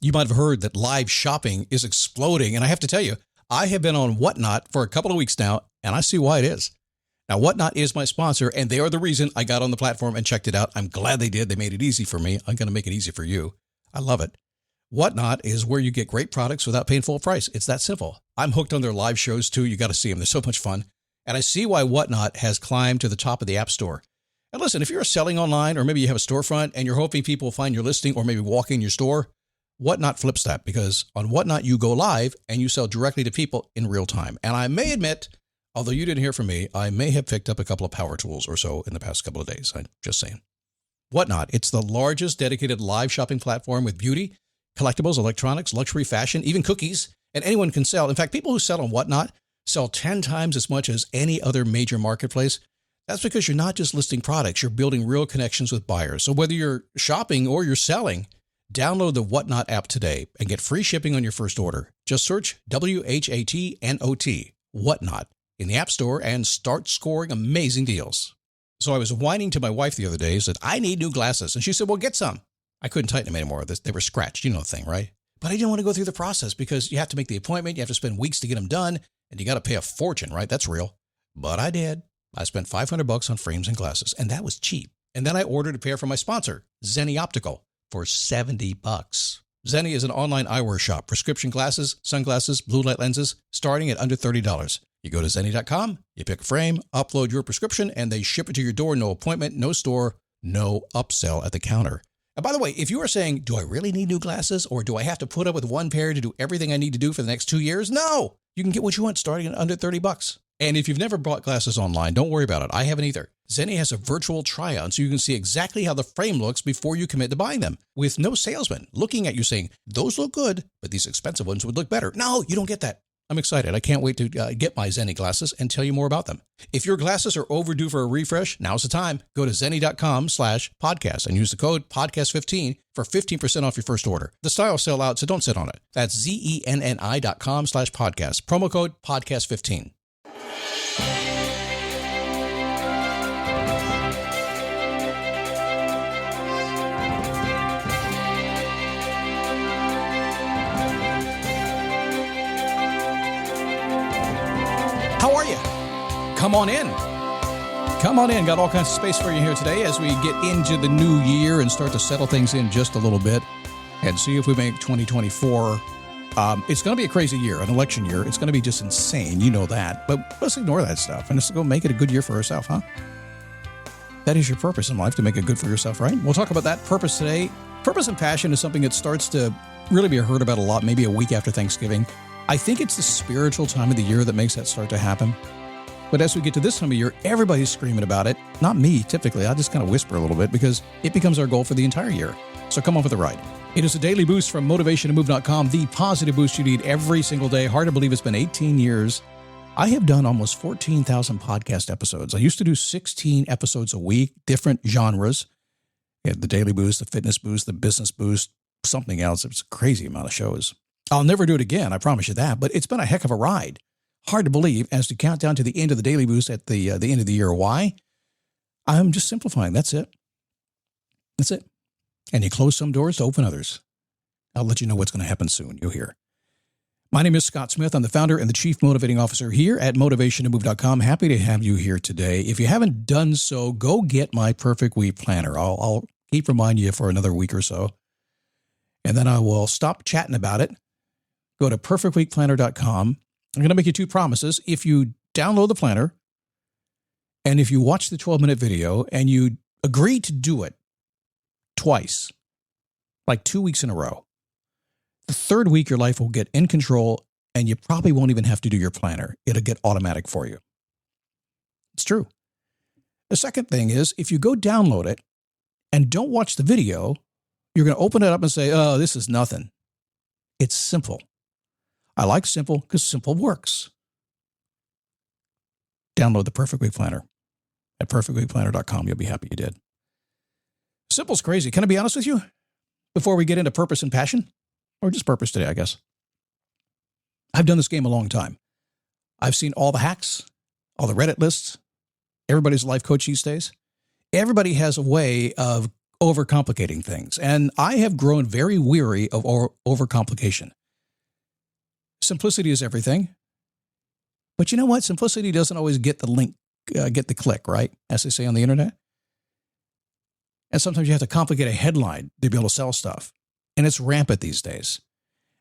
You might have heard that live shopping is exploding. And I have to tell you, I have been on Whatnot for a couple of weeks now, and I see why it is. Now, Whatnot is my sponsor, and they are the reason I got on the platform and checked it out. I'm glad they did. They made it easy for me. I'm going to make it easy for you. I love it. Whatnot is where you get great products without paying full price. It's that simple. I'm hooked on their live shows, too. You got to see them. They're so much fun. And I see why Whatnot has climbed to the top of the App Store. And listen, if you're selling online, or maybe you have a storefront and you're hoping people will find your listing or maybe walk in your store, Whatnot flips that, because on Whatnot, you go live and you sell directly to people in real time. And I may admit, although you didn't hear from me, I may have picked up a couple of power tools or so in the past couple of days. I'm just saying. Whatnot, it's the largest dedicated live shopping platform with beauty, collectibles, electronics, luxury, fashion, even cookies, and anyone can sell. In fact, people who sell on Whatnot sell 10 times as much as any other major marketplace. That's because you're not just listing products, you're building real connections with buyers. So whether you're shopping or you're selling, download the Whatnot app today and get free shipping on your first order. Just search WHATNOT, Whatnot, in the App Store and start scoring amazing deals. So I was whining to my wife the other day, said, I need new glasses. And she said, well, get some. I couldn't tighten them anymore. They were scratched. You know the thing, right? But I didn't want to go through the process because you have to make the appointment. You have to spend weeks to get them done. And you got to pay a fortune, right? That's real. But I did. I spent $500 on frames and glasses, and that was cheap. And then I ordered a pair from my sponsor, Zenni Optical, for $70. Zenni is an online eyewear shop, prescription glasses, sunglasses, blue light lenses, starting at under $30. You go to Zenni.com, you pick a frame, upload your prescription, and they ship it to your door. No appointment, no store, no upsell at the counter. And by the way, if you are saying, do I really need new glasses, or do I have to put up with one pair to do everything I need to do for the next 2 years? No, you can get what you want starting at under $30. And if you've never bought glasses online, don't worry about it. I haven't either. Zenni has a virtual try-on so you can see exactly how the frame looks before you commit to buying them, with no salesman looking at you saying, those look good, but these expensive ones would look better. No, you don't get that. I'm excited. I can't wait to get my Zenni glasses and tell you more about them. If your glasses are overdue for a refresh, now's the time. Go to Zenni.com/podcast and use the code podcast15 for 15% off your first order. The styles sell out, so don't sit on it. That's Zenni.com/podcast. Promo code podcast15. How are you? Come on in. Come on in. Got all kinds of space for you here today as we get into the new year and start to settle things in just a little bit and see if we make 2024. It's going to be a crazy year, an election year. It's going to be just insane. You know that. But let's ignore that stuff and let's go make it a good year for ourselves, huh? That is your purpose in life, to make it good for yourself, right? We'll talk about that purpose today. Purpose and passion is something that starts to really be heard about a lot, maybe a week after Thanksgiving. I think it's the spiritual time of the year that makes that start to happen. But as we get to this time of year, everybody's screaming about it. Not me, typically. I just kind of whisper a little bit because it becomes our goal for the entire year. So come on for the ride. It is a daily boost from motivationtomove.com, the positive boost you need every single day. Hard to believe it's been 18 years. I have done almost 14,000 podcast episodes. I used to do 16 episodes a week, different genres. You had the daily boost, the fitness boost, the business boost, something else. It was a crazy amount of shows. I'll never do it again, I promise you that, but it's been a heck of a ride. Hard to believe as to count down to the end of the daily boost at the end of the year. Why? I'm just simplifying. That's it. That's it. And you close some doors to open others. I'll let you know what's going to happen soon. You'll hear. My name is Scott Smith. I'm the founder and the chief motivating officer here at motivationtomove.com. Happy to have you here today. If you haven't done so, go get my perfect week planner. I'll keep reminding you for another week or so. And then I will stop chatting about it. Go to perfectweekplanner.com. I'm going to make you two promises. If you download the planner and if you watch the 12-minute video and you agree to do it twice, like 2 weeks in a row, the third week your life will get in control and you probably won't even have to do your planner. It'll get automatic for you. It's true. The second thing is if you go download it and don't watch the video, you're going to open it up and say, oh, this is nothing. It's simple. I like simple because simple works. Download the Perfect Week Planner at perfectweekplanner.com. You'll be happy you did. Simple's crazy. Can I be honest with you? Before we get into purpose and passion, or just purpose today, I guess. I've done this game a long time. I've seen all the hacks, all the Reddit lists, everybody's life coach these days. Everybody has a way of overcomplicating things. And I have grown very weary of overcomplication. Simplicity is everything. But you know what? Simplicity doesn't always get the link, get the click, right? As they say on the internet. And sometimes you have to complicate a headline to be able to sell stuff. And it's rampant these days.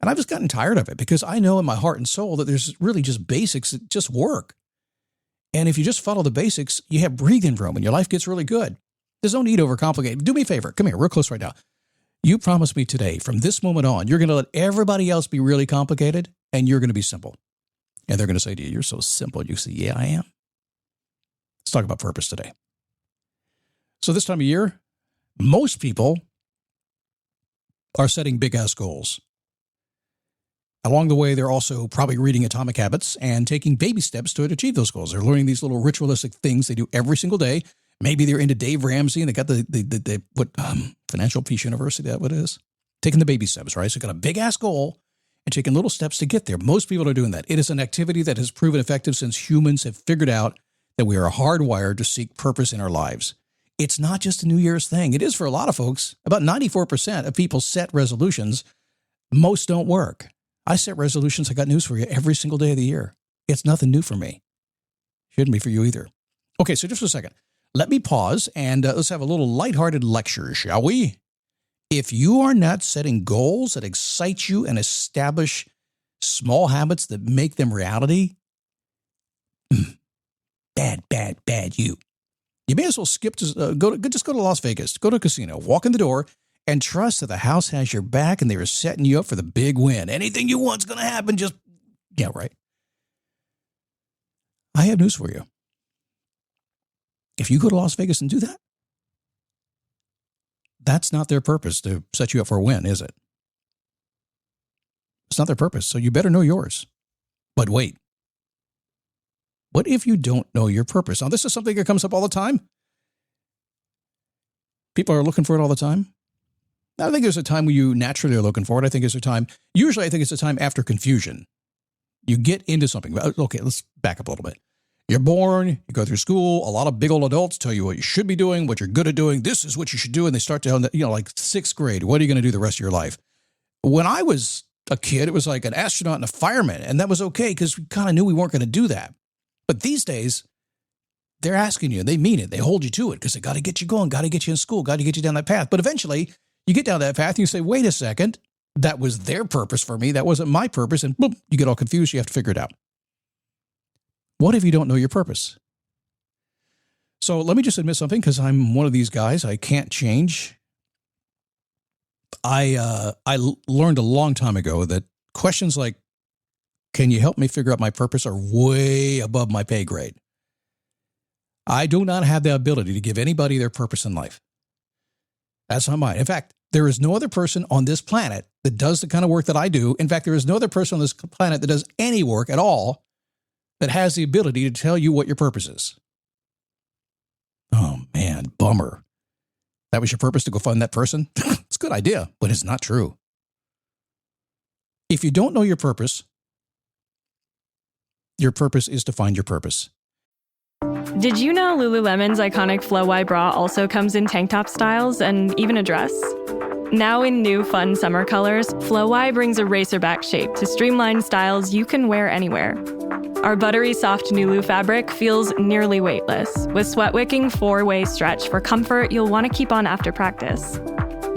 And I've just gotten tired of it because I know in my heart and soul that there's really just basics that just work. And if you just follow the basics, you have breathing room and your life gets really good. There's no need to overcomplicate. Do me a favor. Come here, real close right now. You promise me today, from this moment on, you're going to let everybody else be really complicated and you're going to be simple. And they're going to say to you, you're so simple. You say, yeah, I am. Let's talk about purpose today. So this time of year, most people are setting big-ass goals. Along the way, they're also probably reading Atomic Habits and taking baby steps to achieve those goals. They're learning these little ritualistic things they do every single day. Maybe they're into Dave Ramsey and they got the Financial Peace University, that what it is? Taking the baby steps, right? So got a big-ass goal and taking little steps to get there. Most people are doing that. It is an activity that has proven effective since humans have figured out that we are hardwired to seek purpose in our lives. It's not just a New Year's thing. It is for a lot of folks. About 94% of people set resolutions. Most don't work. I set resolutions. I got news for you every single day of the year. It's nothing new for me. Shouldn't be for you either. Okay, so just for a second. Let me pause and let's have a little lighthearted lecture, shall we? If you are not setting goals that excite you and establish small habits that make them reality, bad you. You may as well skip to go to Las Vegas, go to a casino, walk in the door, and trust that the house has your back and they are setting you up for the big win. Anything you want's going to happen. Yeah, right. I have news for you. If you go to Las Vegas and do that, that's not their purpose to set you up for a win, is it? It's not their purpose, so you better know yours. But wait. What if you don't know your purpose? Now, this is something that comes up all the time. People are looking for it all the time. I think there's a time when you naturally are looking for it. I think it's a time after confusion. You get into something. Okay, let's back up a little bit. You're born, you go through school, a lot of big old adults tell you what you should be doing, what you're good at doing. This is what you should do. And they start to, like sixth grade. What are you going to do the rest of your life? When I was a kid, it was like an astronaut and a fireman. And that was okay because we kind of knew we weren't going to do that. But these days, they're asking you, and they mean it. They hold you to it because they got to get you going, got to get you in school, got to get you down that path. But eventually, you get down that path and you say, wait a second, that was their purpose for me. That wasn't my purpose. And boom, you get all confused. You have to figure it out. What if you don't know your purpose? So let me just admit something because I'm one of these guys. I can't change. I learned a long time ago that questions like, can you help me figure out my purpose, are way above my pay grade. I do not have the ability to give anybody their purpose in life. That's not mine. In fact, there is no other person on this planet that does the kind of work that I do. In fact, there is no other person on this planet that does any work at all that has the ability to tell you what your purpose is. Oh, man, bummer. That was your purpose, to go find that person? It's a good idea, but it's not true. If you don't know your purpose is to find your purpose. Did you know Lululemon's iconic Flow Y bra also comes in tank top styles and even a dress? Now in new fun summer colors, Flow Y brings a racerback shape to streamline styles you can wear anywhere. Our buttery soft Nulu fabric feels nearly weightless, with sweat-wicking 4-way stretch for comfort you'll want to keep on after practice.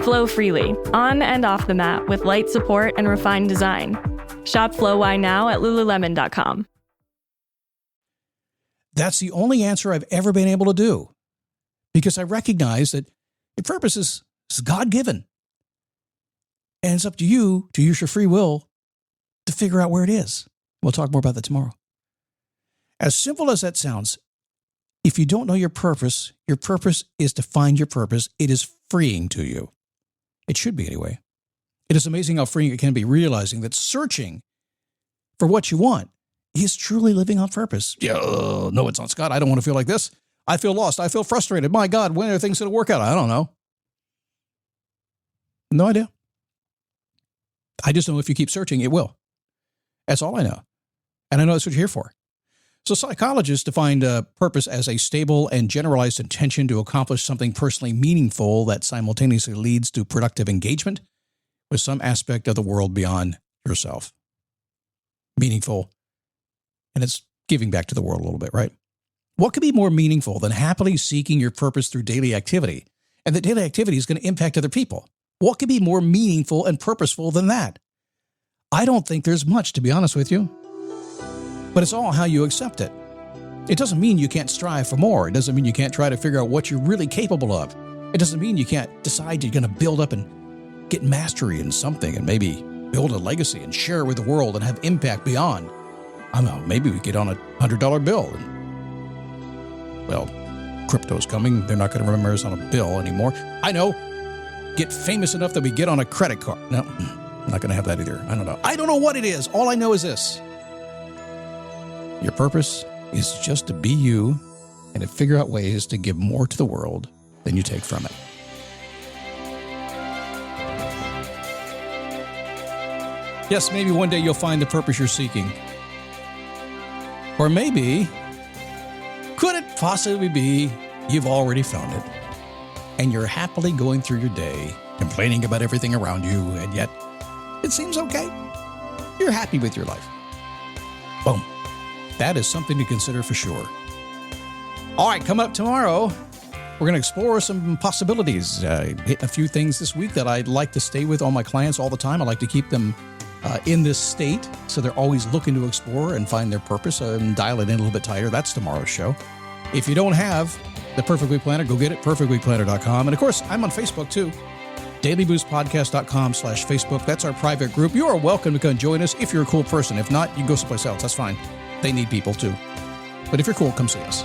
Flow freely, on and off the mat with light support and refined design. Shop Flow Y now at Lululemon.com. That's the only answer I've ever been able to do, because I recognize that your purpose is God-given. And it's up to you to use your free will to figure out where it is. We'll talk more about that tomorrow. As simple as that sounds, if you don't know your purpose is to find your purpose. It is freeing to you. It should be anyway. It is amazing how freeing it can be, realizing that searching for what you want is truly living on purpose. No, it's not, Scott. I don't want to feel like this. I feel lost. I feel frustrated. My God, when are things going to work out? I don't know. No idea. I just know if you keep searching, it will. That's all I know. And I know that's what you're here for. So psychologists define purpose as a stable and generalized intention to accomplish something personally meaningful that simultaneously leads to productive engagement with some aspect of the world beyond yourself. Meaningful, and it's giving back to the world a little bit, right? What could be more meaningful than happily seeking your purpose through daily activity, and that daily activity is going to impact other people? What could be more meaningful and purposeful than that? I don't think there's much, to be honest with you. But it's all how you accept it. It doesn't mean you can't strive for more. It doesn't mean you can't try to figure out what you're really capable of. It doesn't mean you can't decide you're going to build up and get mastery in something and maybe build a legacy and share it with the world and have impact beyond. I don't know, maybe we get on a $100 bill. And, well, crypto's coming. They're not going to remember us on a bill anymore. I know. Get famous enough that we get on a credit card. No, I'm not going to have that either. I don't know. I don't know what it is. All I know is this. Your purpose is just to be you and to figure out ways to give more to the world than you take from it. Yes, maybe one day you'll find the purpose you're seeking. Or maybe, could it possibly be you've already found it and you're happily going through your day, complaining about everything around you, and yet it seems okay. You're happy with your life. Boom. That is something to consider for sure. All right, coming up tomorrow, we're going to explore some possibilities. Hit a few things this week that I'd like to stay with all my clients all the time. I like to keep them in this state so they're always looking to explore and find their purpose and dial it in a little bit tighter. That's tomorrow's show. If you don't have the Perfect Week Planner, go get it, perfectweekplanner.com. And of course, I'm on Facebook too. dailyboostpodcast.com/Facebook. That's our private group. You are welcome to come join us if you're a cool person. If not, you can go someplace else. That's fine. They need people too. But if you're cool, come see us.